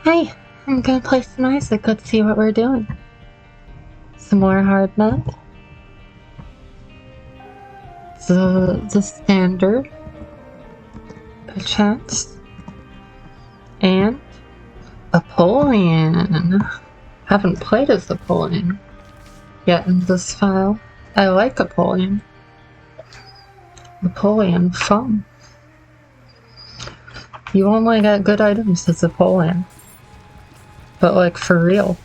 Hey, I'm gonna play some Isaac. Let's see what we're doing. Some more hard mode. The standard, perchance, and Apollyon. Haven't played as Apollyon yet in this file. I like Apollyon. Apollyon, fun. You only get good items as Apollyon. But like for real.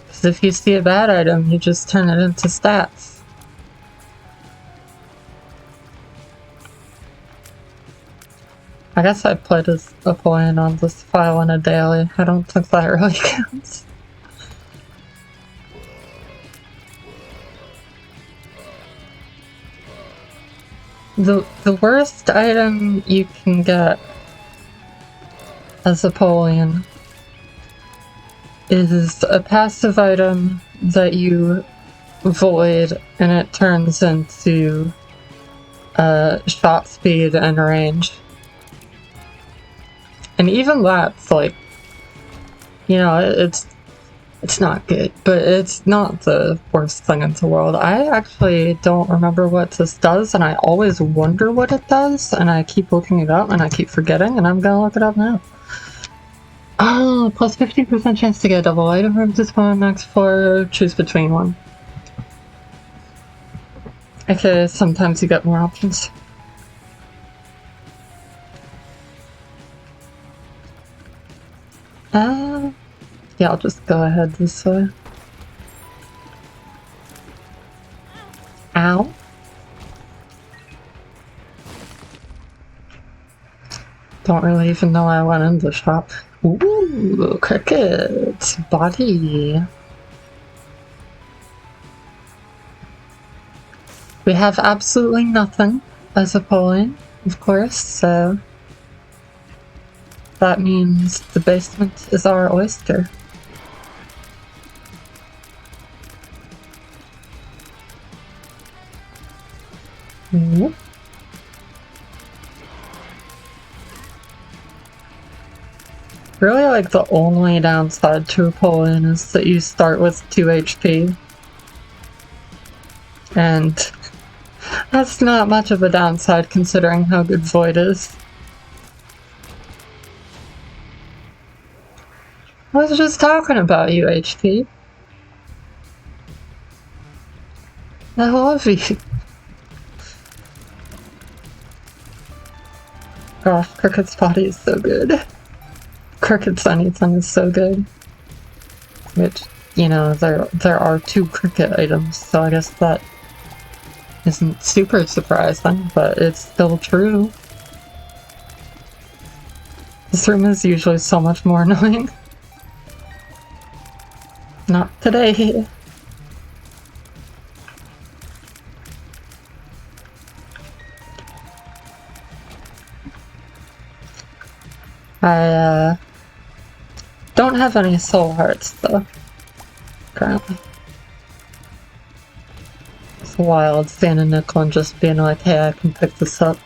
Because if you see a bad item, you just turn it into stats. I guess I played as Apollyon on this file on a daily. I don't think that really counts. The worst item you can get as Apollyon is a passive item that you void and it turns into shot speed and range. And even that's like, you know, it's not good, but it's not the worst thing in the world. I actually don't remember what this does, and I always wonder what it does, and I keep looking it up, and I keep forgetting, and I'm gonna look it up now. Oh, plus 15% chance to get a double item room to spawn max 4, choose between one. Okay, sometimes you get more options. Yeah, I'll just go ahead this way. Ow. Don't really even know I went in the shop. Ooh, cricket! Body! We have absolutely nothing as Apollyon, of course, so that means the basement is our oyster. Ooh. Really, like, the only downside to Apollyon is that you start with 2 HP. And that's not much of a downside considering how good Void is. I was just talking about you, HP. I love you. Gosh, Cricket's body is so good. Cricket's anything is so good. Which, you know, there are 2 Cricket items, so I guess that isn't super surprising, but it's still true. This room is usually so much more annoying. Not today. I don't have any soul hearts though, currently. It's wild seeing a nickel and just being like, hey, I can pick this up.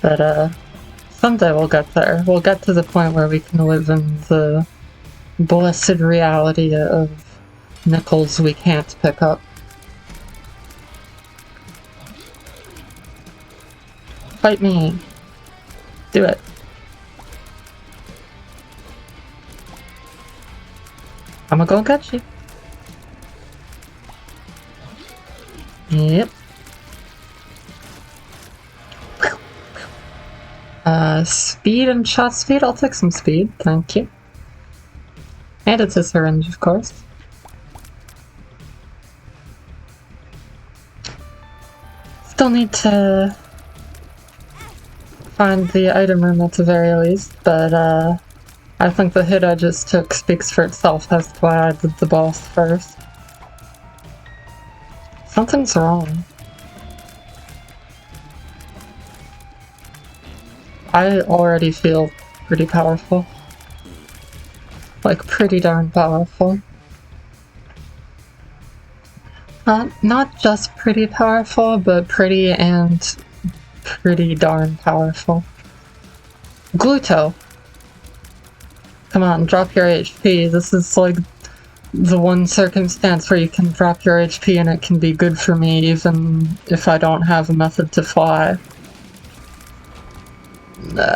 But someday we'll get there. We'll get to the point where we can live in the blessed reality of nickels we can't pick up. Fight me! Do it! I'ma go get you. Yep. Speed and shot speed? I'll take some speed, thank you. And it's a syringe, of course. Still need to find the item room at the very least, but I think the hit I just took speaks for itself as to why I did the boss first. Something's wrong. I already feel pretty powerful. Like, pretty darn powerful. Not just pretty powerful, but pretty and pretty darn powerful. Gluto! Come on, drop your HP. This is like the one circumstance where you can drop your HP and it can be good for me even if I don't have a method to fly. No,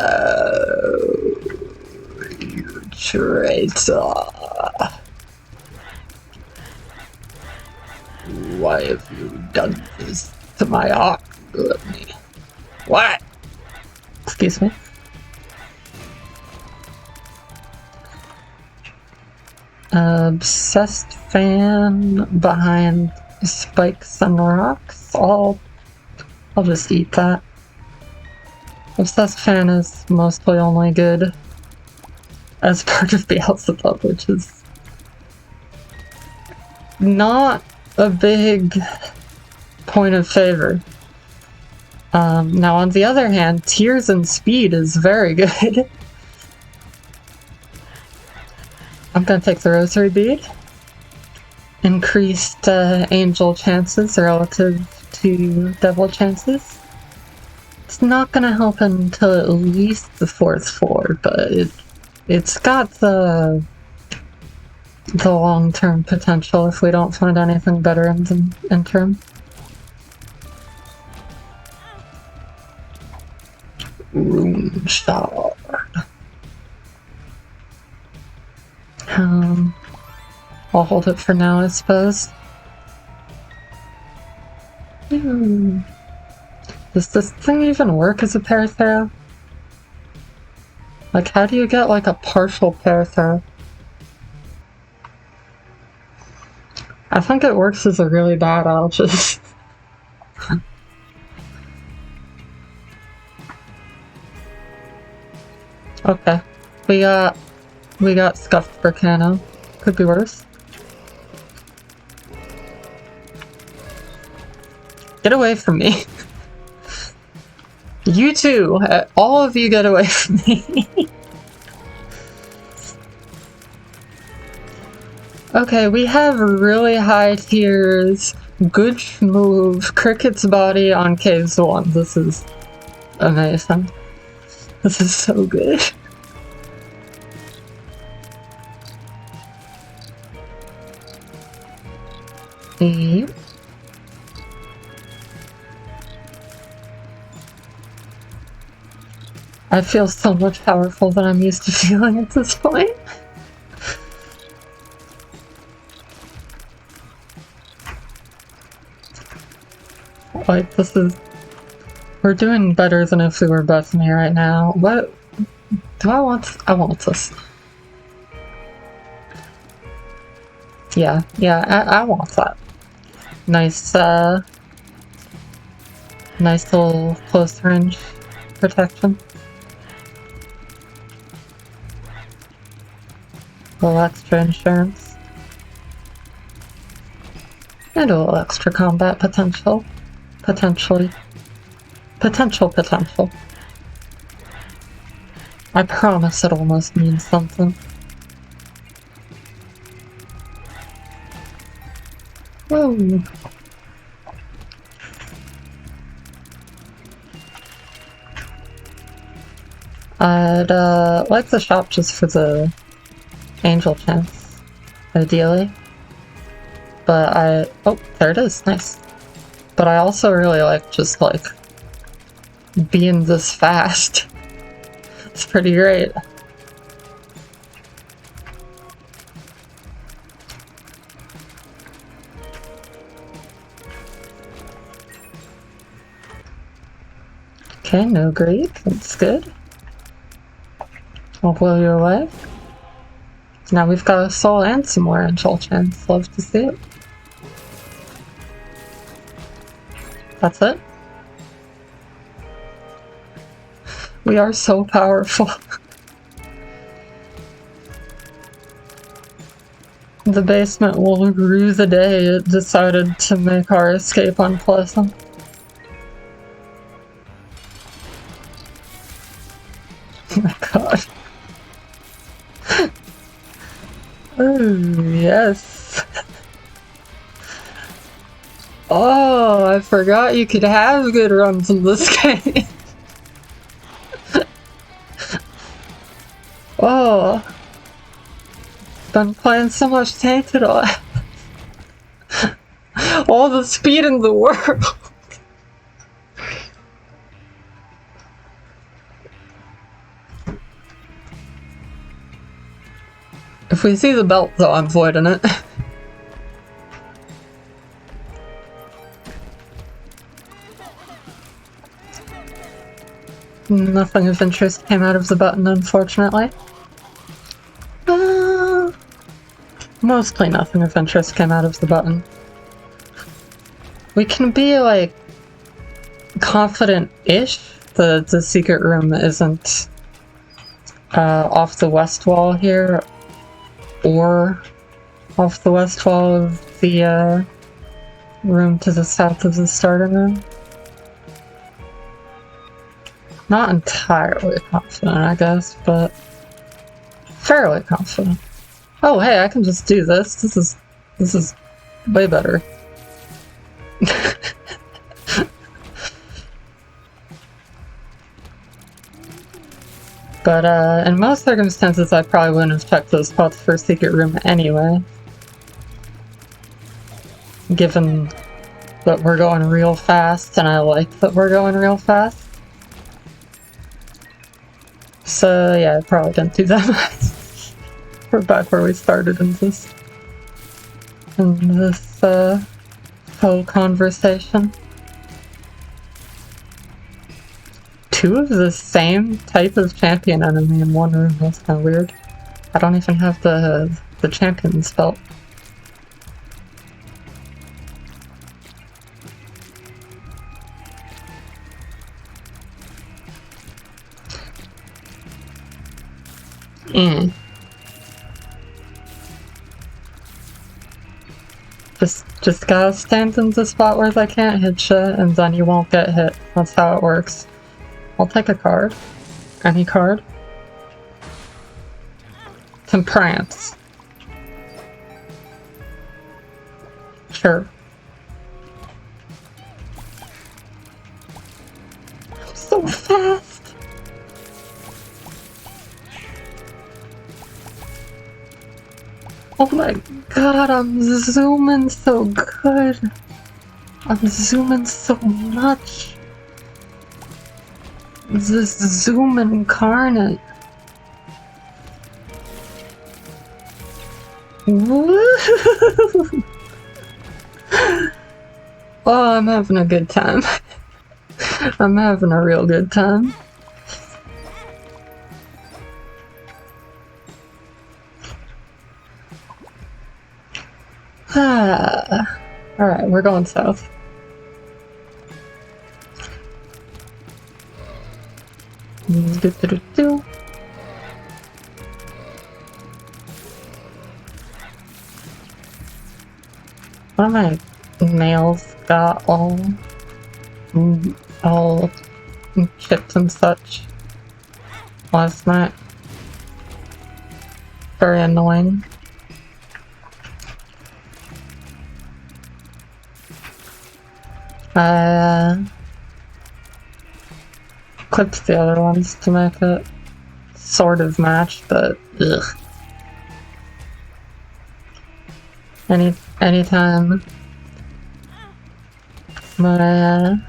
you traitor. Why have you done this to my army? What? Excuse me. Obsessed fan behind spikes and rocks. I'll just eat that. Obsessed fan is mostly only good as part of Beelzebub, which is not a big point of favor. Now on the other hand, Tears and Speed is very good. I'm gonna take the Rosary Bead. Increased angel chances relative to devil chances. It's not gonna help until at least the 4th floor, but it's got the long-term potential if we don't find anything better in the interim. Rune Shard. I'll hold it for now, I suppose. Does this thing even work as a parathero? Like, how do you get, like, a partial parathero? I think it works as a really bad algist. Okay. We got Scuffed Volcano. Could be worse. Get away from me. You too! All of you get away from me. Okay, we have really high tiers. Good move. Cricket's body on Caves 1. This is amazing. This is so good. Yep. I feel so much powerful than I'm used to feeling at this point. Like, this is... We're doing better than if we were Bethany right now. What? Do I want... I want this. Yeah, I want that. Nice, nice little close range protection. A little extra insurance. And a little extra combat potential. Potentially. Potential. I promise it almost means something. Whoa. I'd like the shop just for the angel chance, ideally. But oh, there it is, nice. But I also really like just like being this fast. It's pretty great. Okay, no greed, that's good. I'll blow you away. Now we've got a soul and some more angel chance. Love to see it. That's it. We are so powerful. The basement will rue the day it decided to make our escape unpleasant. Oh my god. Oh, yes. Oh, I forgot you could have good runs in this game. Oh, been playing so much Tainted all the speed in the world. If we see the belt though, I'm voiding it. Nothing of interest came out of the button, unfortunately. Mostly nothing of interest came out of the button. We can be, like, confident-ish that the secret room isn't off the west wall here, or off the west wall of the room to the south of the starting room. Not entirely confident, I guess, but fairly confident. Oh, hey, I can just do this. This is way better. But in most circumstances, I probably wouldn't have checked those spots for a secret room anyway. Given that we're going real fast, and I like that we're going real fast. So yeah, I probably didn't do that much. We're back where we started in this whole conversation. Two of the same type of champion enemy in one room, that's kinda weird. I don't even have the champion's belt. Just gotta stand in the spot where they can't hit you, and then you won't get hit. That's how it works. I'll take a card. Any card. Temperance. Sure. I'm so fast! Oh my god, I'm zooming so good. I'm zooming so much. This zoom incarnate. Woo! Oh, I'm having a good time. I'm having a real good time. Alright, we're going south. One of my nails got all chipped and such last night. Very annoying. I clipped the other ones to make it sort of match, but ugh. Anytime my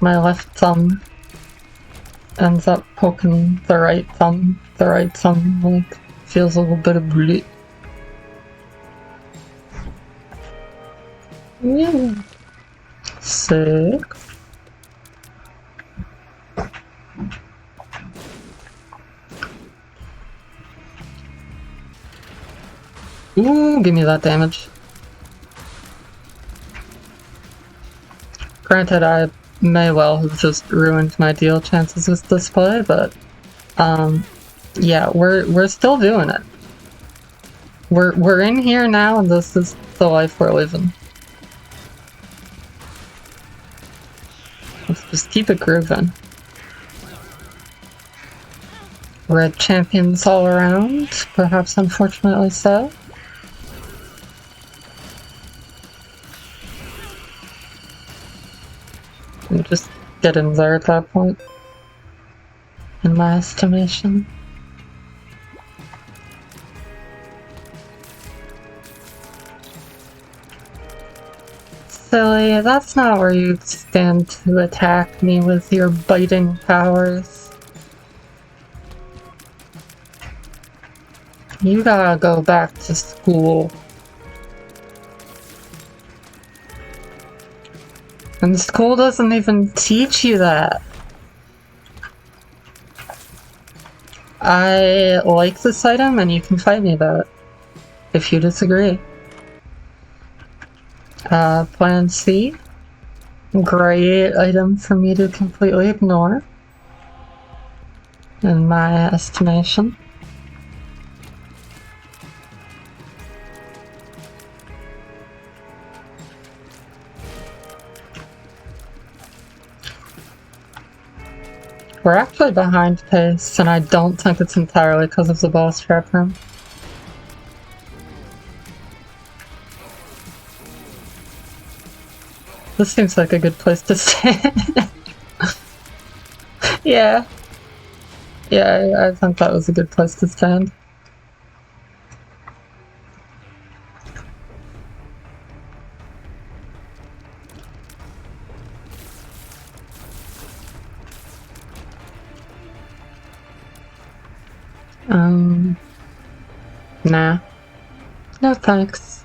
left thumb ends up poking the right thumb like feels a little bit of bleed. Yeah. Sick. Ooh, give me that damage. Granted, I may well have just ruined my deal chances with this play, but yeah, we're still doing it. We're in here now, and this is the life we're living. Let's just keep it grooving. Red champions all around, perhaps unfortunately so. and just get in there at that point, in my estimation. Silly, that's not where you'd stand to attack me with your biting powers. You gotta go back to school. And school doesn't even teach you that. I like this item and you can fight me about it if you disagree. Plan C. Great item for me to completely ignore, in my estimation. We're actually behind pace, and I don't think it's entirely because of the boss trap room. This seems like a good place to stand. Yeah. Yeah, I think that was a good place to stand. Nah. No thanks.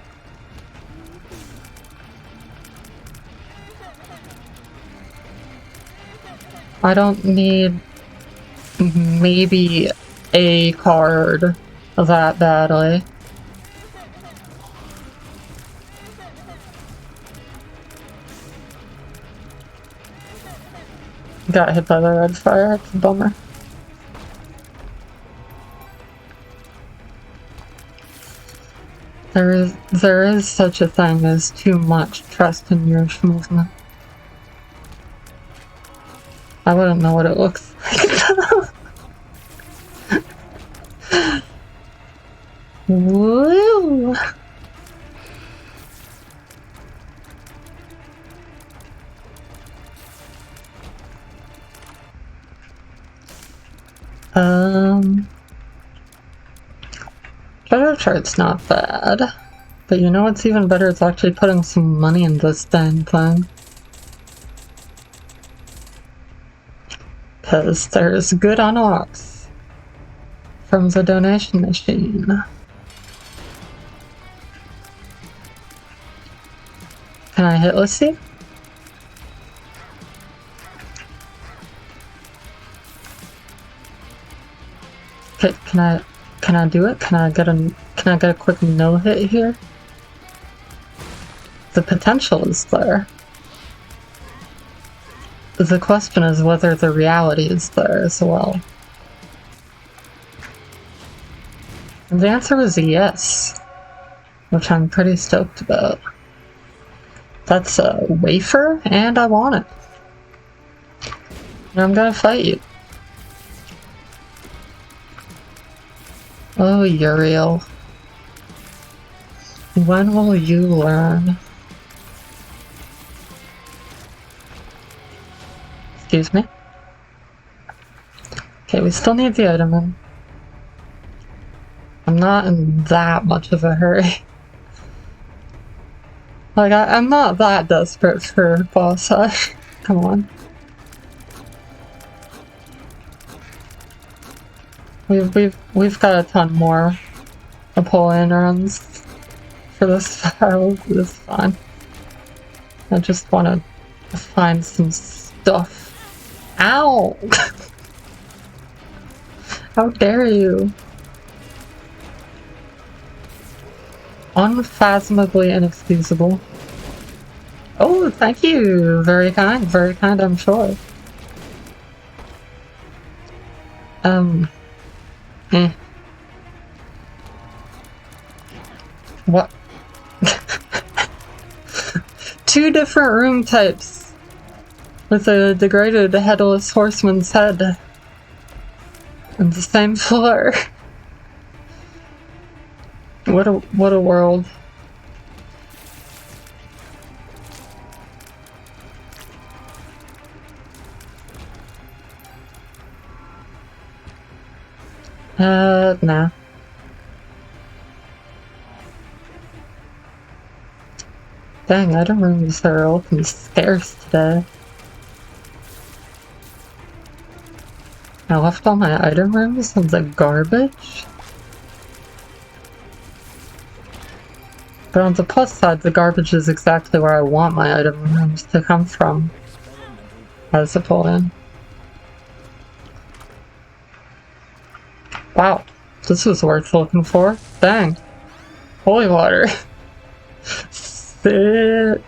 I don't need maybe a card that badly. Got hit by the red fire, it's a bummer. There is such a thing as too much trust in your movement. I wouldn't know what it looks like. Woo! Treasure chart's not bad, but you know what's even better? It's actually putting some money in this dang thing. Because there's good unlocks from the donation machine. Can I hit Lissy? Okay, can I do it? Can I get a quick no hit here? The potential is there. The question is whether the reality is there as well. And the answer is yes, which I'm pretty stoked about. That's a wafer, and I want it. And I'm gonna fight you. Oh, Uriel. When will you learn? Excuse me? Okay, we still need the item in. I'm not in that much of a hurry. Like, I'm not that desperate for boss rush. Come on. We've got a ton more Napoleon runs for this file. This is fine. I just want to find some stuff. Ow! How dare you? Unfathomably inexcusable. Oh, thank you! Very kind, I'm sure. What? Two different room types with a degraded headless horseman's head on the same floor. What a world. Nah. Dang, item rooms are looking scarce today. I left all my item rooms in the garbage? But on the plus side, the garbage is exactly where I want my item rooms to come from. As a pull-in. Wow, this was worth looking for. Dang. Holy water. Sick.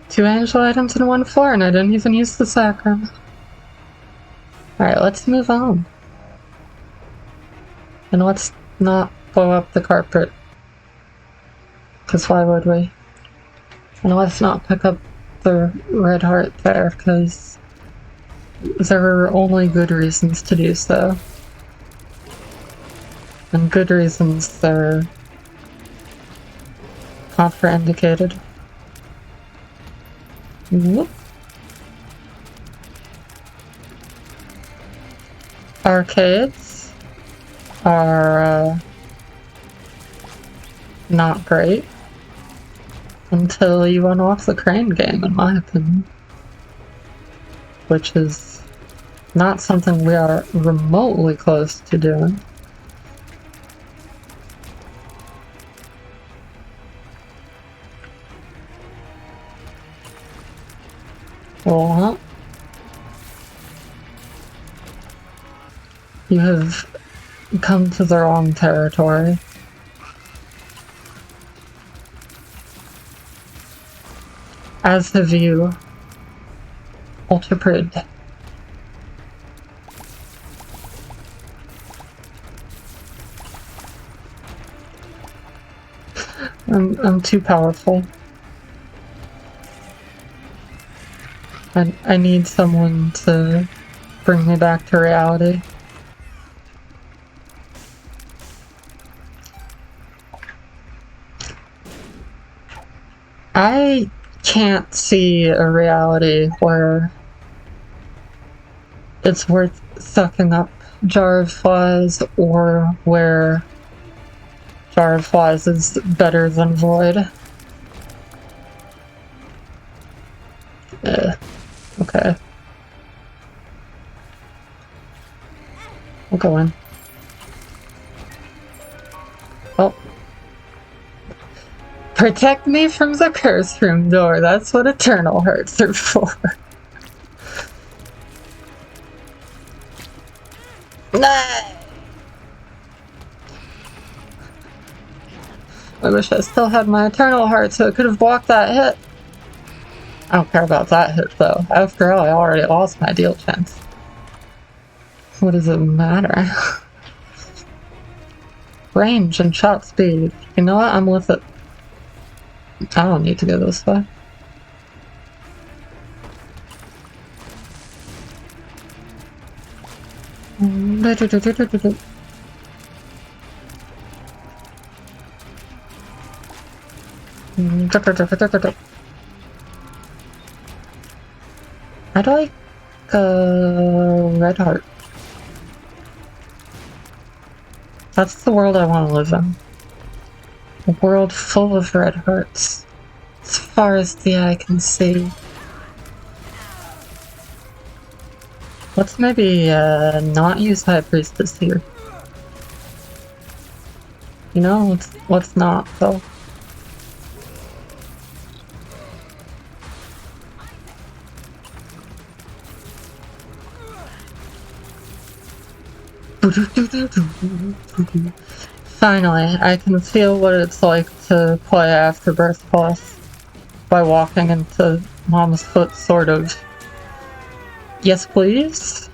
2 angel items in 1 floor, and I didn't even use the sacrum. Alright, let's move on. And let's not blow up the carpet. Because why would we? And let's not pick up the red heart there, because there are only good reasons to do so. And good reasons are contraindicated. Whoop. Arcades are not great until you unlock the crane game, in my opinion. Which is not something we are remotely close to doing. Well, you have come to the wrong territory. As have you, Ultraprid. I'm too powerful. I need someone to bring me back to reality. I can't see a reality where it's worth sucking up Jar of Flies, or where Jar of Flies is better than Void. Okay. We'll go in. Oh. Protect me from the curse room door. That's what eternal hearts are for. Nah. I wish I still had my eternal heart so it could have blocked that hit. I don't care about that hit though. After all, I already lost my deal chance. What does it matter? Range and shot speed. You know what? I'm with it. I don't need to go this way. I'd like a red heart. That's the world I want to live in. A world full of red hearts, as far as the eye can see. Let's maybe not use High Priestess here. You know, let's not though. Finally, I can feel what it's like to play Afterbirth Plus by walking into Mom's foot, sort of. Yes, please?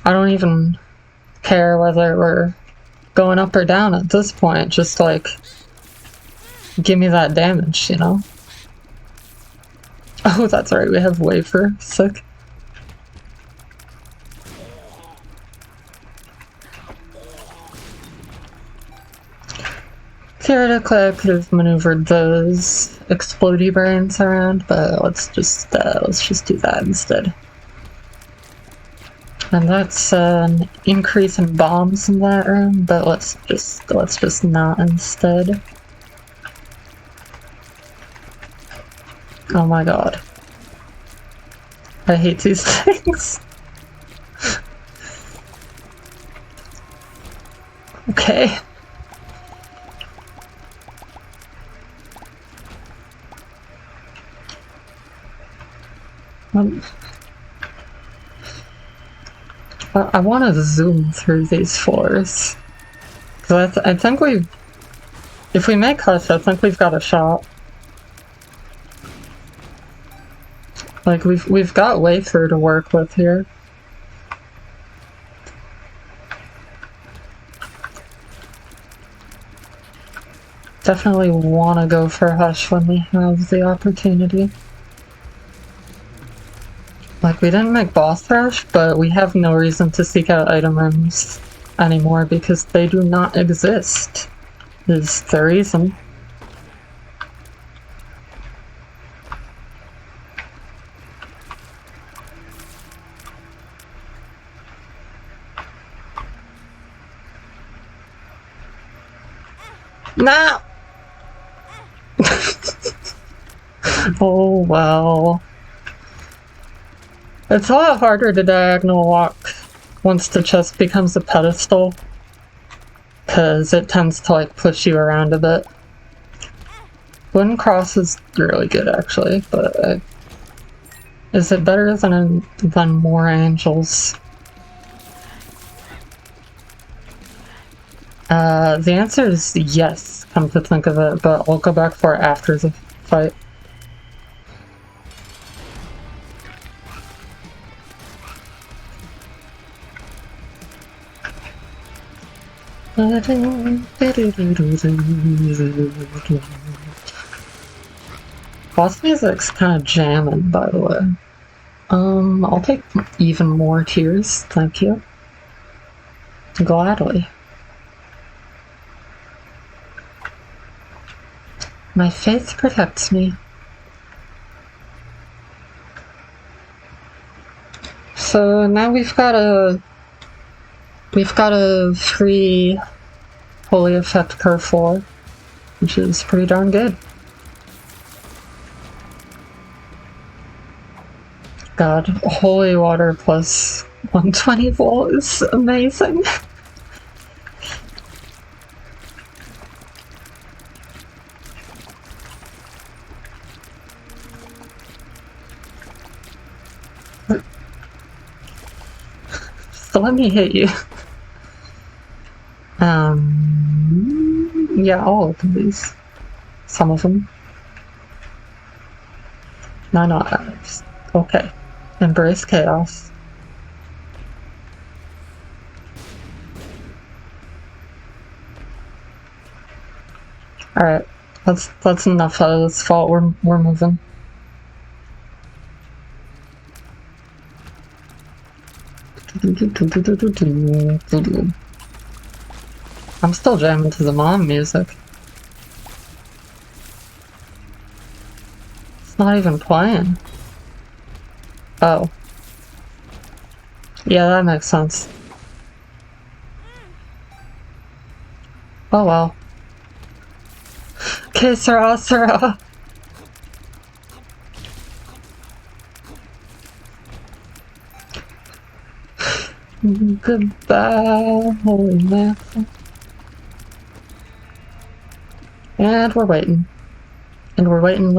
I don't even care whether we're going up or down at this point, just like, give me that damage, you know? Oh, that's right, we have Wafer. Sick. Theoretically, I could have maneuvered those explodey brains around, but let's just do that instead. And that's an increase in bombs in that room, but let's just not instead. Oh my god. I hate these things. Okay. I want to zoom through these floors. Because I think if we make Hush, I think we've got a shot. Like, we've got way through to work with here. Definitely want to go for Hush when we have the opportunity. Like, we didn't make Boss Rush, but we have no reason to seek out item rooms anymore because they do not exist, is the reason. No! Oh well. It's a lot harder to diagonal walk once the chest becomes a pedestal, because it tends to like push you around a bit. Wooden cross is really good actually, but is it better than more angels? The answer is yes, come to think of it, but I'll go back for it after the fight. Boss music's kind of jamming, by the way. I'll take even more tears, thank you. Gladly. My faith protects me. So now we've got a free holy effect per floor, which is pretty darn good. God, holy water plus 120 volt is amazing. So let me hit you. Yeah, I'll open these. Some of them. No, not okay. Embrace chaos. Alright, that's enough out of this fault. We're moving. I'm still jamming to the mom music. It's not even playing. Oh. Yeah, that makes sense. Oh well. Okay, Sarah. Goodbye, holy mackerel. And we're waiting. And we're waiting.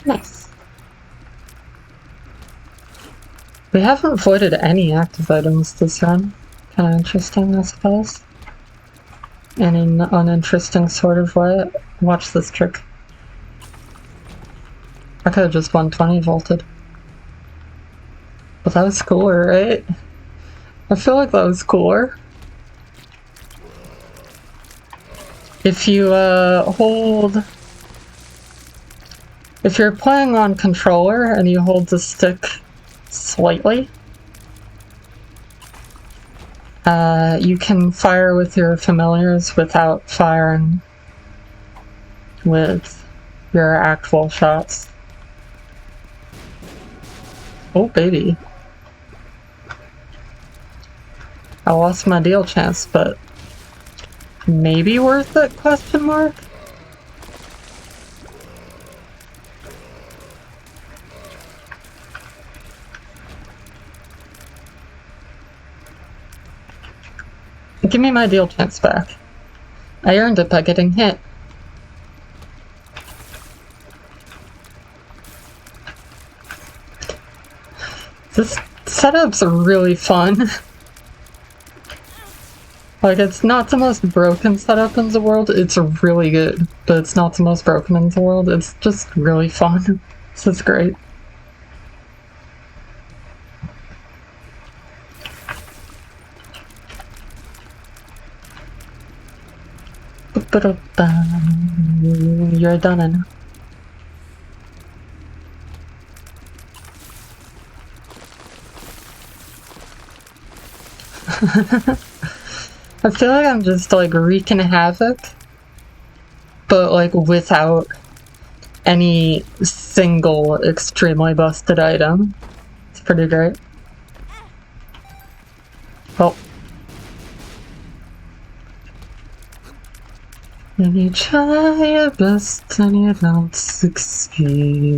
Nice. We haven't avoided any active items this run. Kind of interesting, I suppose. In an uninteresting sort of way. Watch this trick. I could have just 120 volted. But that was cooler, right? I feel like that was cooler. If you hold If you're playing on controller and you hold the stick slightly, you can fire with your familiars without firing with your actual shots. Oh, baby. I lost my deal chance, but maybe worth it, question mark? Give me my deal chance back. I earned it by getting hit. This setup's really fun. Like, it's not the most broken setup in the world, it's really good, but it's not the most broken in the world, it's just really fun. This is great. You're done. I feel like I'm just like wreaking havoc, but like without any single extremely busted item. It's pretty great. Oh. And you try your best and you don't succeed.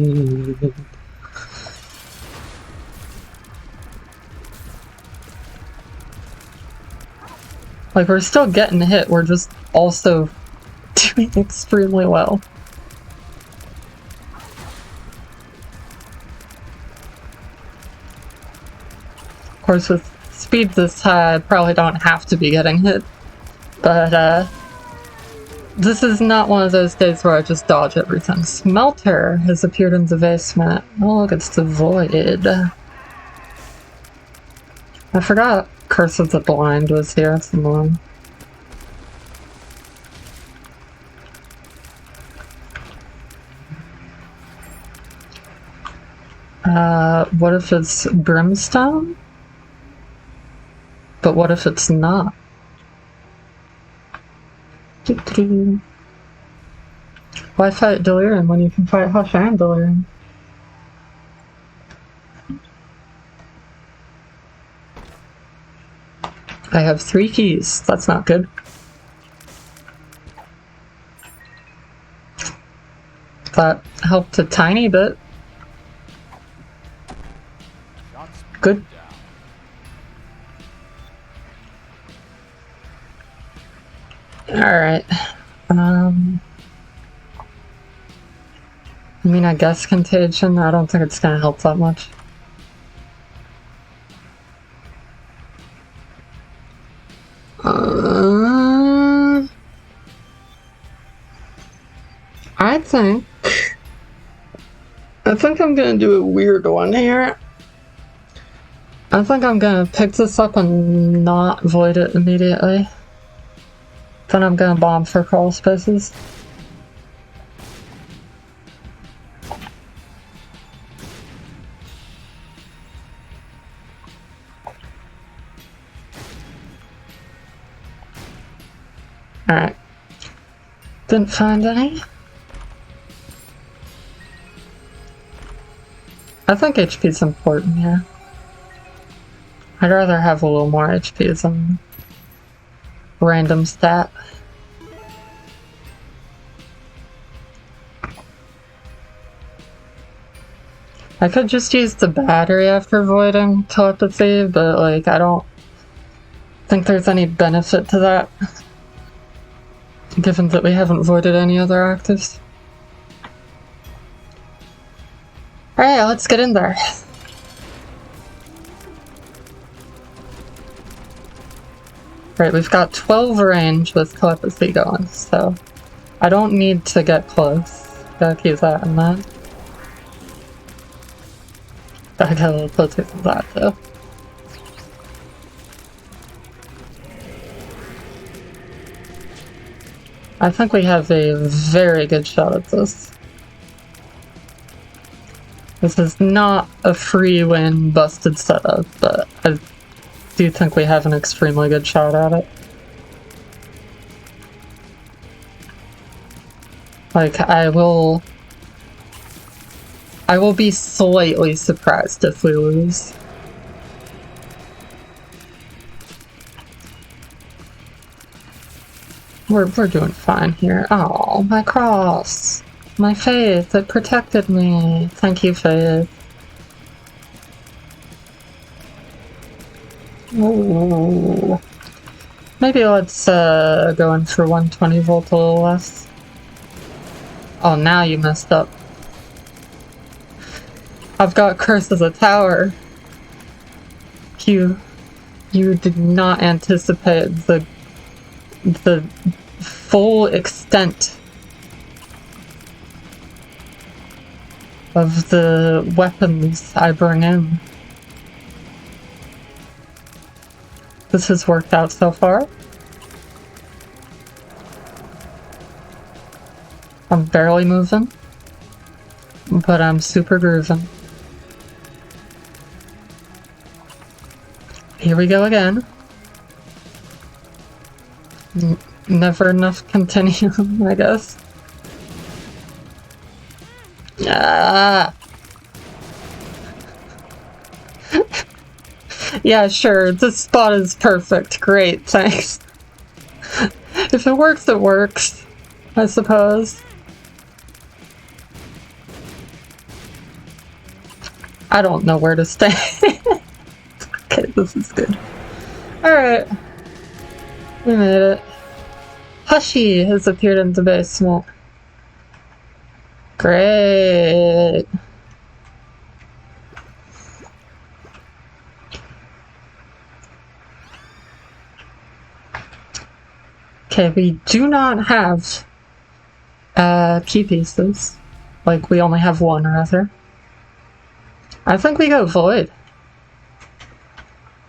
Like, we're still getting hit, we're just also doing extremely well. Of course, with speed this high, I probably don't have to be getting hit. But, this is not one of those days where I just dodge everything. Smelter has appeared in the basement. Oh, look, it's the void. I forgot Curse of the Blind was here. It's annoying. What if it's Brimstone? But what if it's not? Why fight Delirium when you can fight Hush and Delirium? I have 3 keys. That's not good. That helped a tiny bit. Good. Alright. I mean, I guess Contagion. I don't think it's gonna help that much. I think I'm gonna do a weird one here. I think I'm gonna pick this up and not void it immediately. Then I'm gonna bomb for crawl spaces. Alright. Didn't find any. I think HP is important here. I'd rather have a little more HP than random stat. I could just use the battery after voiding telepathy, but like I don't think there's any benefit to that, given that we haven't voided any other actives. Alright, let's get in there. Right, we've got 12 range with telepathy going, so I don't need to get close. Gotta keep that in mind. I got a little closer than that, though. I think we have a very good shot at this. This is not a free win busted setup, but I do think we have an extremely good shot at it. Like, I will be slightly surprised if we lose. We're doing fine here. Oh, my cross! My faith, it protected me. Thank you, faith. Ooh. Maybe let's go in for 120 volt a little less. Oh, now you messed up. I've got Curse as a tower. You did not anticipate the full extent of the weapons I bring in. This has worked out so far. I'm barely moving, but I'm super grooving. Here we go again. Never enough continuum, I guess. Ah! Yeah, sure, this spot is perfect. Great, thanks. If it works, I suppose. I don't know where to stay. Okay, this is good. Alright. We made it. Hushy has appeared in the basement. Great. Okay, we do not have key pieces. Like, we only have one, rather. I think we go Void.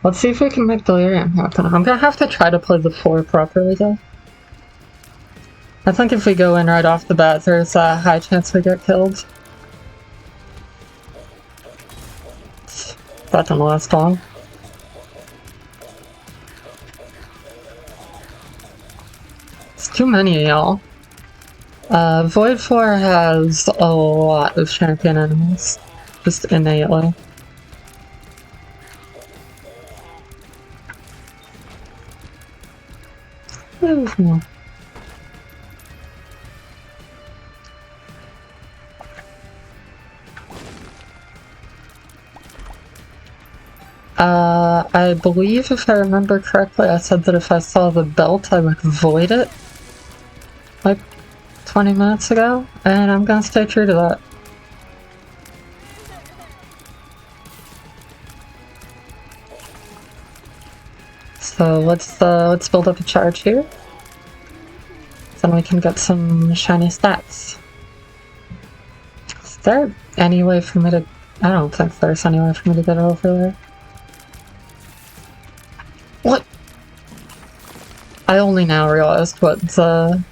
Let's see if we can make Delirium happen. I'm gonna have to try to play the floor properly, though. I think if we go in right off the bat, there's a high chance we get killed. That didn't last long. It's too many, y'all. Void Floor has a lot of champion enemies. Just innately. I believe, if I remember correctly, I said that if I saw the belt, I would void it. Like 20 minutes ago, and I'm gonna stay true to that. So let's build up a charge here. Then we can get some shiny stats. Is there any way for me to... I don't think there's any way for me to get over there. What? I only now realized what the...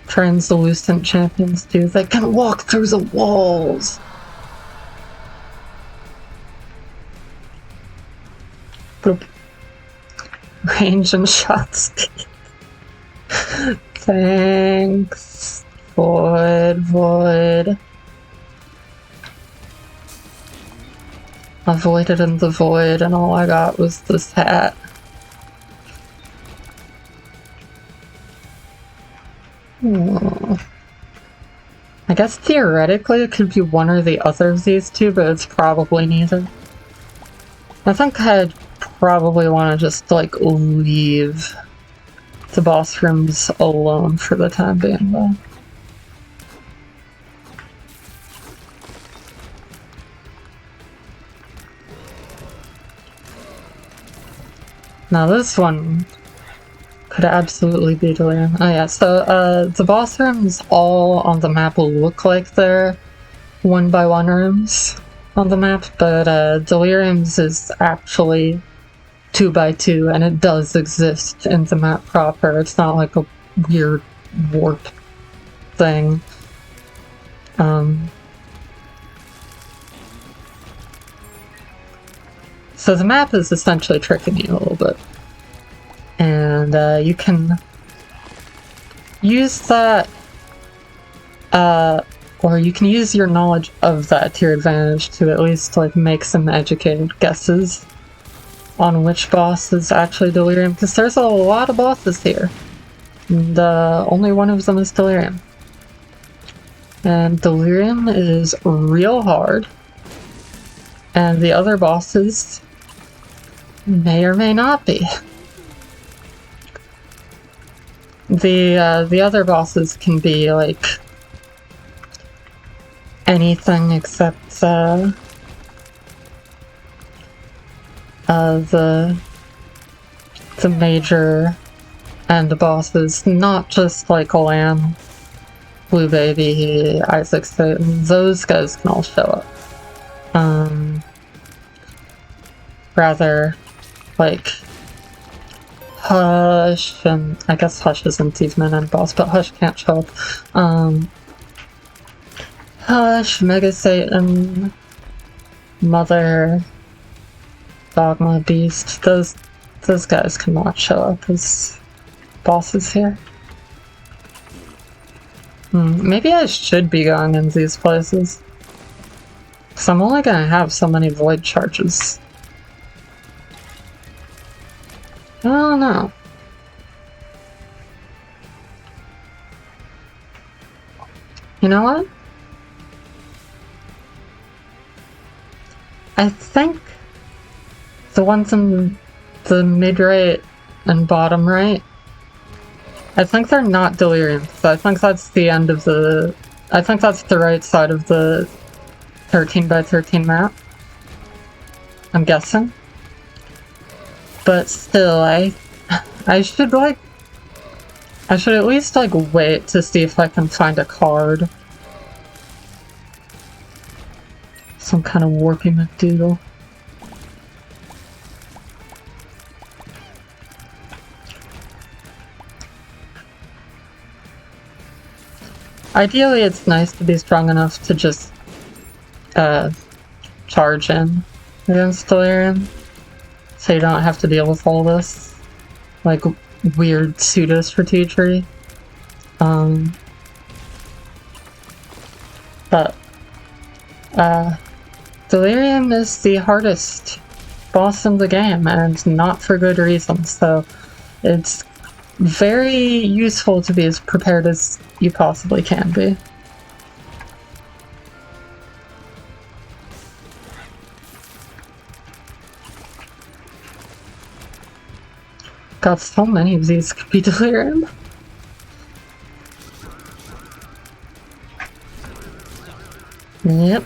translucent champions do. They can walk through the walls! Boop. Range and shot speed. Thanks. Void. I voided in the void and all I got was this hat. I guess theoretically it could be one or the other of these two, but it's probably neither. I think I'd probably want to just, like, leave the boss rooms alone for the time being, though. Now this one could absolutely be Delirium. Oh yeah, so the boss rooms all on the map will look like they're 1x1 rooms on the map, but Delirium's is actually 2x2, and it does exist in the map proper. It's not like a weird warp thing. So the map is essentially tricking you a little bit. And you can use that, or you can use your knowledge of that to your advantage to at least like make some educated guesses on which boss is actually Delirium, because there's a lot of bosses here. And only one of them is Delirium. And Delirium is real hard. And the other bosses may or may not be. The other bosses can be like anything except the major end bosses, not just like Lamb, Blue Baby, Isaac Satan. Those guys can all show up. Rather, like Hush, and I guess Hush isn't even an end boss, but Hush can't show up. Hush, Mega Satan, Mother, Dogma, Beast, those guys cannot show up as bosses here. Maybe I should be going in these places, because I'm only gonna have so many void charges. I don't know. You know what? I think the ones in the mid-right and bottom right, I think they're not Delirium, so I think that's the end of the... I think that's the right side of the 13x13 map. I'm guessing. But still, I should like... I should at least like wait to see if I can find a card. Some kind of warpy McDoodle. Ideally, it's nice to be strong enough to just charge in against Delirium, so you don't have to deal with all this like weird pseudo-strategery. But Delirium is the hardest boss in the game, and not for good reason, so it's very useful to be as prepared as you possibly can be. God, so many of these could be Delirium. Yep.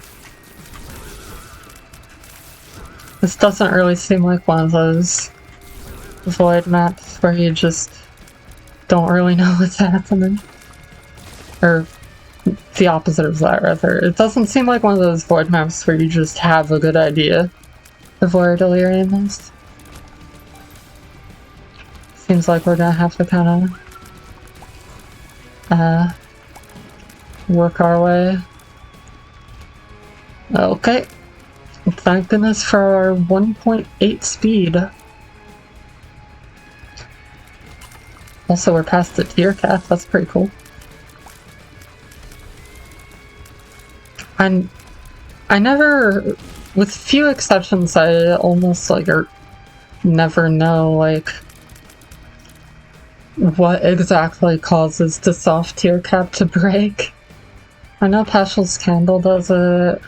This doesn't really seem like one of those void maps where you just don't really know what's happening. Or the opposite of that, rather. It doesn't seem like one of those void maps where you just have a good idea of where Delirium is. Seems like we're gonna have to kind of work our way. Okay. Thank goodness for our 1.8 speed. Also, we're past the tier cap. That's pretty cool. And I never, with few exceptions, I almost like never know like what exactly causes the soft tier cap to break. I know Pashal's Candle does it.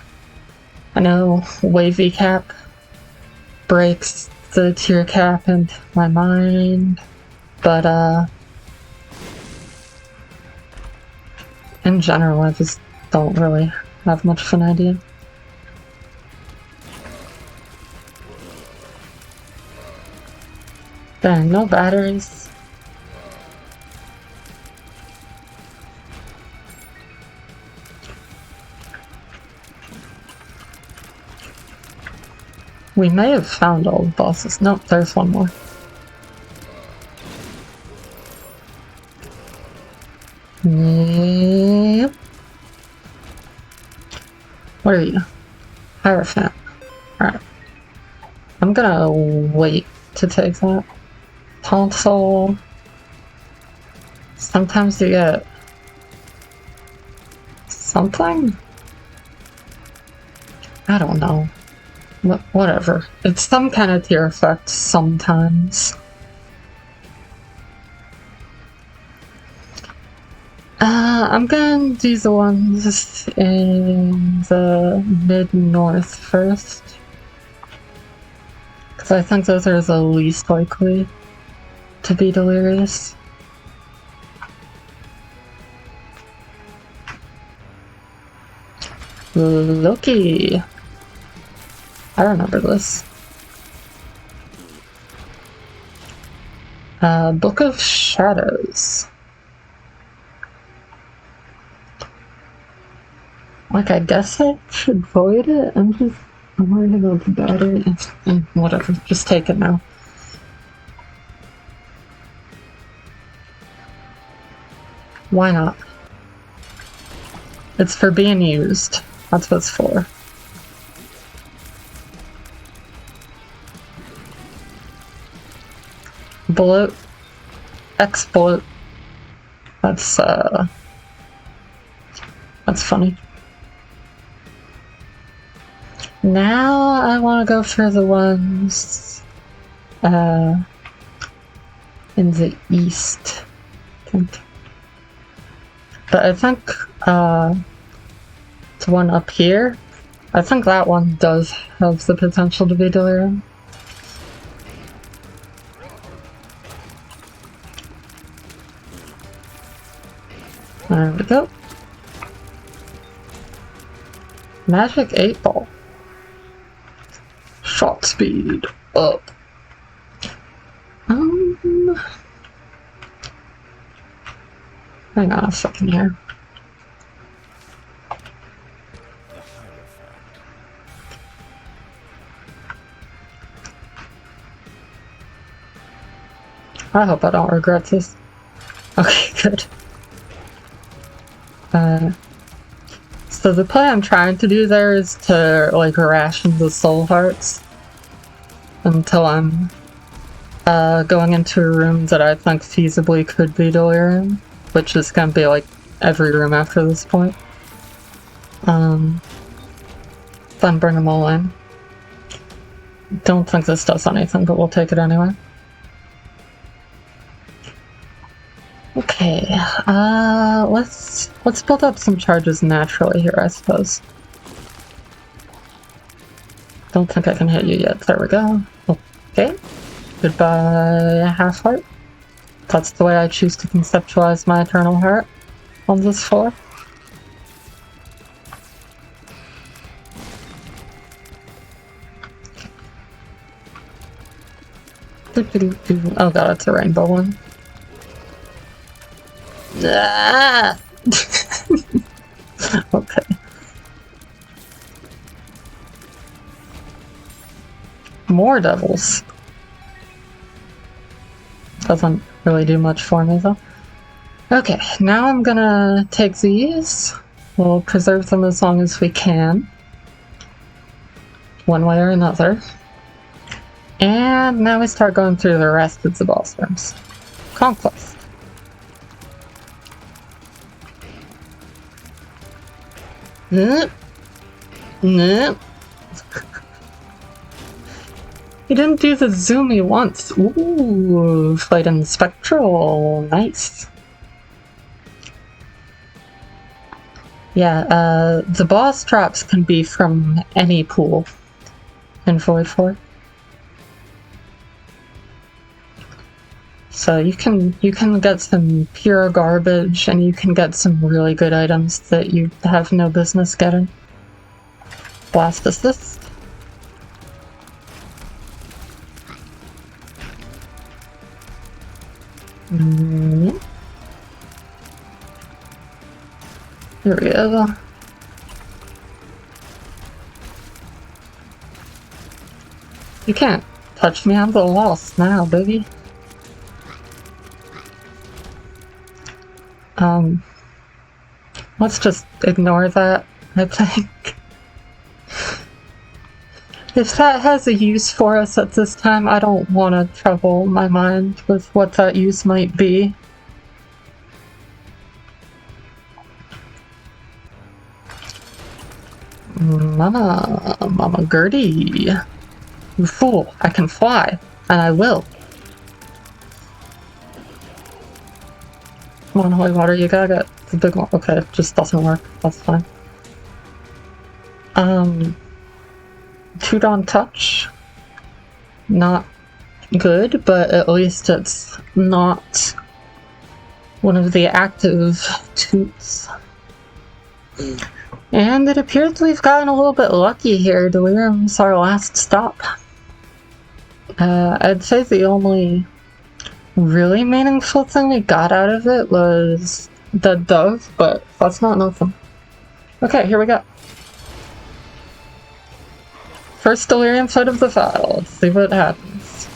I know Wavy Cap breaks the tier cap in my mind, but in general I just don't really have much of an idea. Dang, no batteries. We may have found all the bosses. Nope, there's one more. Yep. What are you? Hierophant. Alright. I'm gonna wait to take that. Tonsil. Sometimes you get something? I don't know. Whatever. It's some kind of tier effect sometimes. I'm gonna do the ones in the mid-north first. Because I think those are the least likely to be delirious. Loki! I remember this. Book of Shadows. Like, I guess I should void it? I'm worried about it. Whatever, just take it now. Why not? It's for being used. That's what it's for. Bloat. Exploit. That's funny. Now I want to go for the ones in the east, I think. But I think the one up here, I think that one does have the potential to be delirium. There we go. Magic 8 Ball. Shot speed up. Hang on a second here. I hope I don't regret this. Okay, good. So the play I'm trying to do there is to, like, ration the soul hearts until I'm going into a room that I think feasibly could be delirium, which is gonna be, like, every room after this point. Then bring them all in. Don't think this does anything, but we'll take it anyway. Okay, let's build up some charges naturally here, I suppose. Don't think I can hit you yet. There we go. Okay. Goodbye, half heart. That's the way I choose to conceptualize my eternal heart on this floor. Oh god, it's a rainbow one. Ah! Okay. More devils. Doesn't really do much for me though. Okay, now I'm gonna take these. We'll preserve them as long as we can. One way or another. And now we start going through the rest of the boss rooms. Conquest. Nope. Nope. He didn't do the zoomy once. Ooh, Flight and Spectral. Nice. Yeah, the boss traps can be from any pool in Void 4. So you can get some pure garbage, and you can get some really good items that you have no business getting. Blast Assist. Here we go. You can't touch me, I'm the lost now, baby. Let's just ignore that, I think. If that has a use for us at this time, I don't want to trouble my mind with what that use might be. Mama Gertie. You fool, I can fly, and I will. Come on, holy water, you gotta get the big one. Okay, it just doesn't work, that's fine. Two-Dawn Touch. Not good, but at least it's not one of the active toots. And it appears we've gotten a little bit lucky here. Delirium's our last stop. I'd say the only really meaningful thing we got out of it was the dove, but that's not nothing. Okay, here we go. First delirium fight of the battle. Let's see what happens.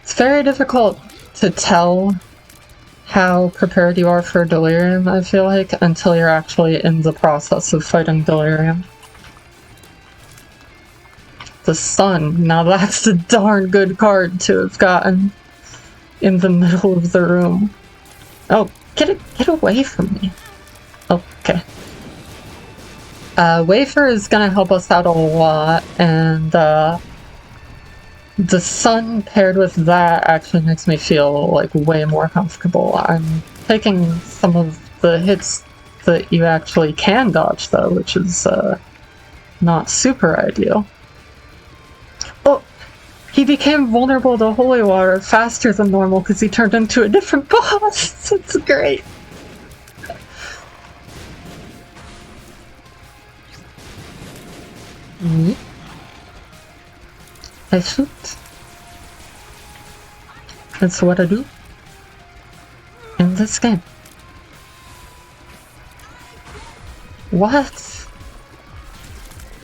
It's very difficult to tell how prepared you are for delirium, I feel like, until you're actually in the process of fighting delirium. The sun. Now that's a darn good card to have gotten in the middle of the room. Oh, get away from me. Okay. Wafer is gonna help us out a lot, and the sun paired with that actually makes me feel like way more comfortable. I'm taking some of the hits that you actually can dodge though, which is not super ideal. Oh! He became vulnerable to holy water faster than normal because he turned into a different boss! It's great! I shoot. That's what I do in this game. What?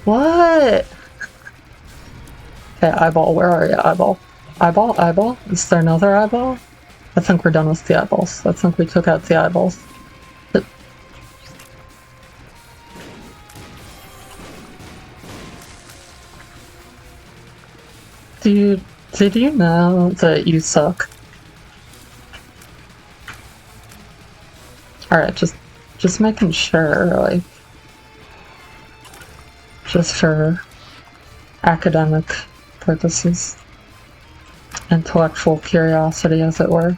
What? Okay, eyeball, where are you? Eyeball. Eyeball? Eyeball? Is there another eyeball? I think we're done with the eyeballs. I think we took out the eyeballs. Did you know that you suck? Alright, just making sure, like, just for academic purposes. Intellectual curiosity, as it were.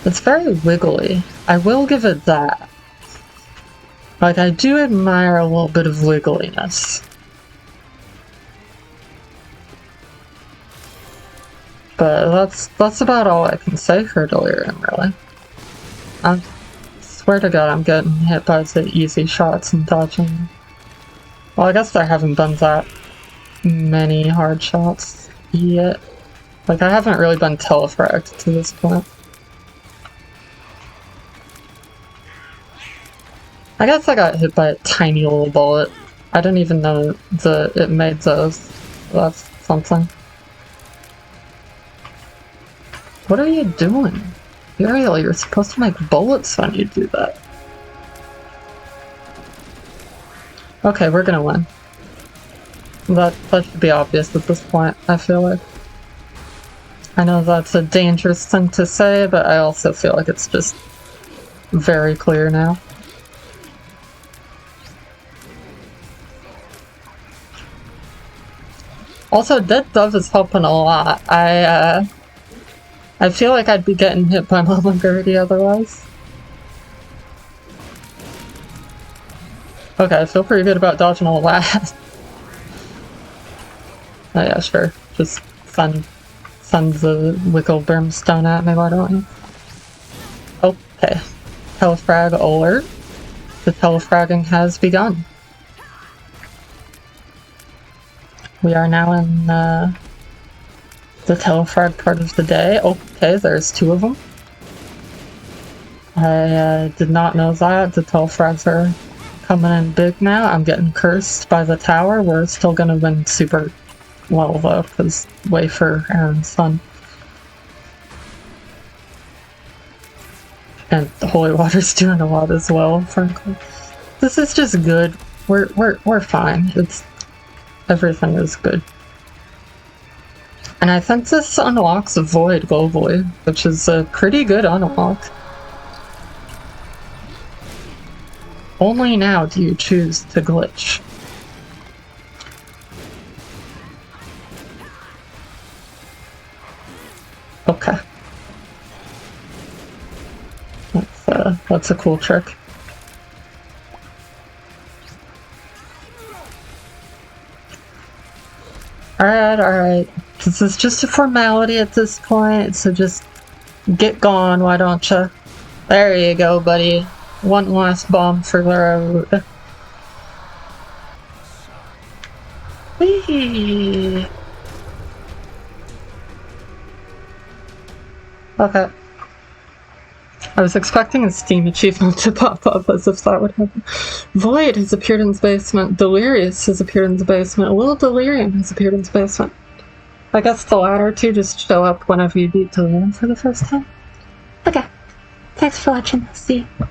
It's very wiggly. I will give it that. Like, I do admire a little bit of wiggliness. But that's about all I can say for delirium, really. I swear to god I'm getting hit by the easy shots and dodging. Well, I guess there haven't been that many hard shots yet. Like, I haven't really been telefragged to this point. I guess I got hit by a tiny little bullet. I didn't even know that it made those. That's something. What are you doing? Uriel, you're supposed to make bullets when you do that. Okay, we're gonna win. That should be obvious at this point, I feel like. I know that's a dangerous thing to say, but I also feel like it's just very clear now. Also, Dead Dove is helping a lot. I feel like I'd be getting hit by Mama Gertie otherwise. Okay, I feel pretty good about dodging all that. Oh yeah, sure. Just send the wiggle brimstone at me, why don't you? Okay. Telefrag alert. The telefragging has begun. We are now in the telefrag part of the day. Okay, there's two of them. I did not know that. The telefrags are coming in big now. I'm getting cursed by the tower. We're still gonna win super well though, because Wafer and Sun. And the holy water's doing a lot as well, frankly. This is just good. We're fine. Everything is good. And I think this unlocks a void globally, which is a pretty good unlock. Only now do you choose to glitch. Okay. That's a cool trick. Alright. This is just a formality at this point, so just get gone, why don't you? There you go, buddy. One last bomb for the road. Whee! Okay. I was expecting a Steam achievement to pop up as if that would happen. Void has appeared in the basement. Delirious has appeared in the basement. Little Delirium has appeared in the basement. I guess the latter two just show up whenever you beat Delirium for the first time. Okay. Thanks for watching. See you.